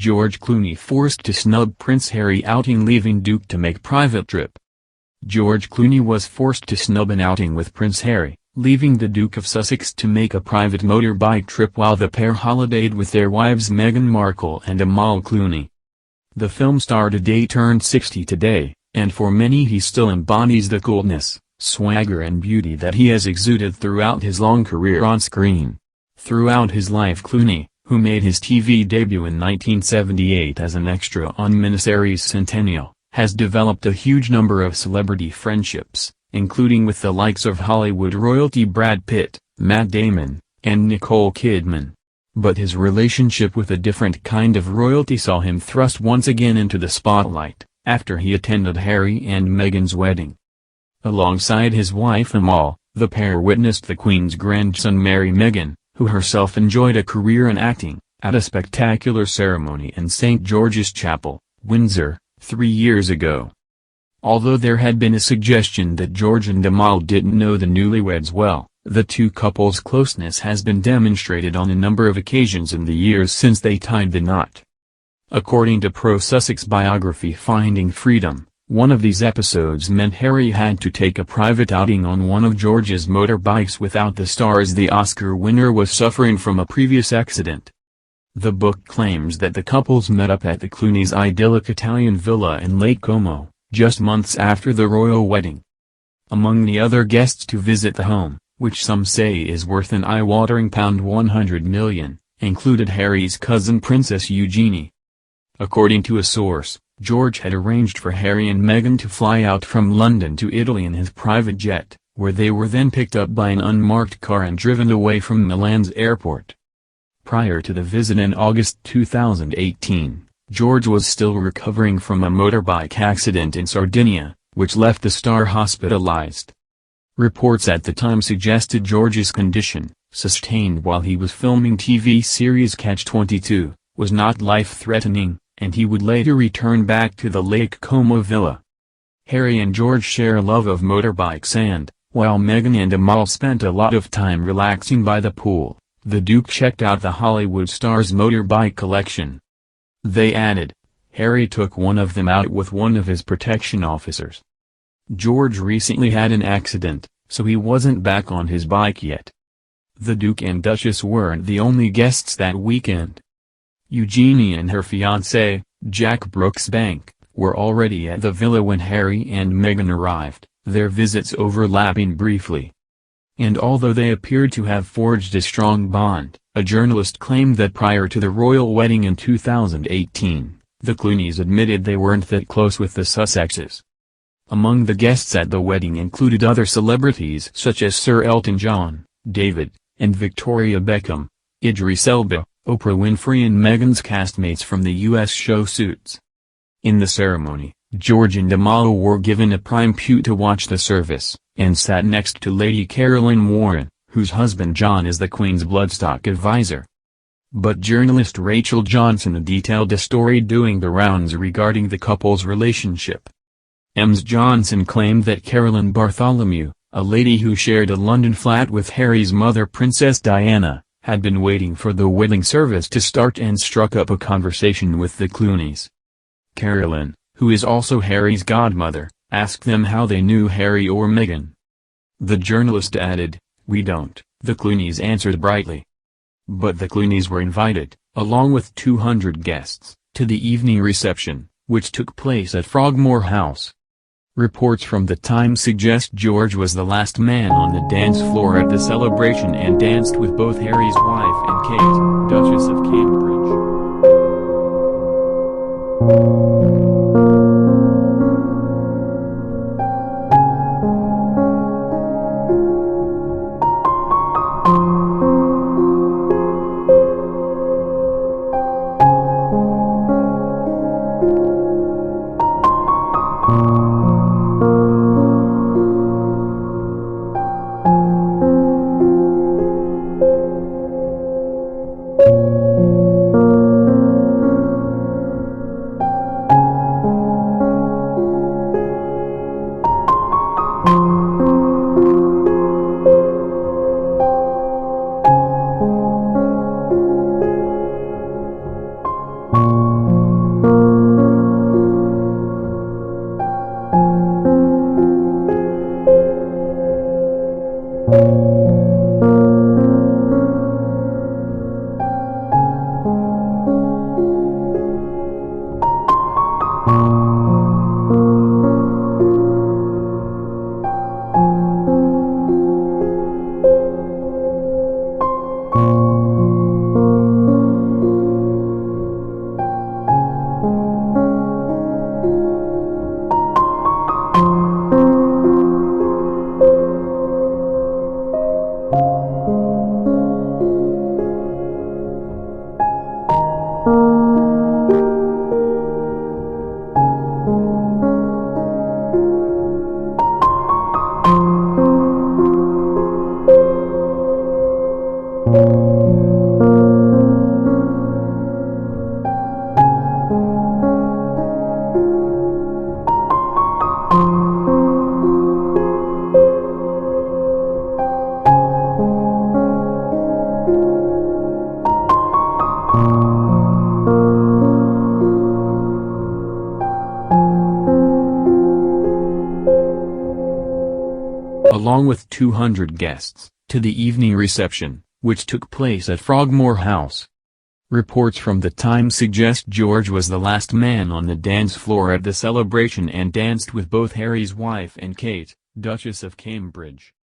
George Clooney forced to snub Prince Harry outing, leaving Duke to make private trip. George Clooney was forced to snub an outing with Prince Harry, leaving the Duke of Sussex to make a private motorbike trip while the pair holidayed with their wives Meghan Markle and Amal Clooney. The film star today turned 60 today, and for many he still embodies the coolness, swagger and beauty that he has exuded throughout his long career on screen. Throughout his life, Clooney, who made his TV debut in 1978 as an extra on miniseries Centennial, has developed a huge number of celebrity friendships, including with the likes of Hollywood royalty Brad Pitt, Matt Damon, and Nicole Kidman. But his relationship with a different kind of royalty saw him thrust once again into the spotlight, after he attended Harry and Meghan's wedding. Alongside his wife Amal, the pair witnessed the Queen's grandson marry Meghan, who herself enjoyed a career in acting, at a spectacular ceremony in St. George's Chapel, Windsor, 3 years ago. Although there had been a suggestion that George and Amal didn't know the newlyweds well, the two couples' closeness has been demonstrated on a number of occasions in the years since they tied the knot. According to pro-Sussex biography Finding Freedom, one of these episodes meant Harry had to take a private outing on one of George's motorbikes without the star, as the Oscar winner was suffering from a previous accident. The book claims that the couples met up at the Clooney's idyllic Italian villa in Lake Como, just months after the royal wedding. Among the other guests to visit the home, which some say is worth an eye-watering £100 million, included Harry's cousin Princess Eugenie. According to a source, George had arranged for Harry and Meghan to fly out from London to Italy in his private jet, where they were then picked up by an unmarked car and driven away from Milan's airport. Prior to the visit in August 2018, George was still recovering from a motorbike accident in Sardinia, which left the star hospitalized. Reports at the time suggested George's condition, sustained while he was filming TV series Catch-22, was not life-threatening, and he would later return back to the Lake Como villa. Harry and George share a love of motorbikes and, while Meghan and Amal spent a lot of time relaxing by the pool, the Duke checked out the Hollywood star's motorbike collection. They added, Harry took one of them out with one of his protection officers. George recently had an accident, so he wasn't back on his bike yet. The Duke and Duchess weren't the only guests that weekend. Eugenie and her fiancé, Jack Brooksbank, were already at the villa when Harry and Meghan arrived, their visits overlapping briefly. And although they appeared to have forged a strong bond, a journalist claimed that prior to the royal wedding in 2018, the Clooneys admitted they weren't that close with the Sussexes. Among the guests at the wedding included other celebrities such as Sir Elton John, David, and Victoria Beckham, Idris Elba, Oprah Winfrey and Meghan's castmates from the U.S. show Suits. In the ceremony, George and Amal were given a prime pew to watch the service, and sat next to Lady Caroline Warren, whose husband John is the Queen's bloodstock advisor. But journalist Rachel Johnson detailed a story doing the rounds regarding the couple's relationship. Ms. Johnson claimed that Caroline Bartholomew, a lady who shared a London flat with Harry's mother Princess Diana, had been waiting for the wedding service to start and struck up a conversation with the Clooneys. Caroline, who is also Harry's godmother, asked them how they knew Harry or Meghan. The journalist added, "We don't," the Clooneys answered brightly. But the Clooneys were invited, along with 200 guests, to the evening reception, which took place at Frogmore House. Reports from the time suggest George was the last man on the dance floor at the celebration and danced with both Harry's wife and Kate, Duchess of Cambridge. along with 200 guests, to the evening reception, which took place at Frogmore House. Reports from the Times suggest George was the last man on the dance floor at the celebration and danced with both Harry's wife and Kate, Duchess of Cambridge.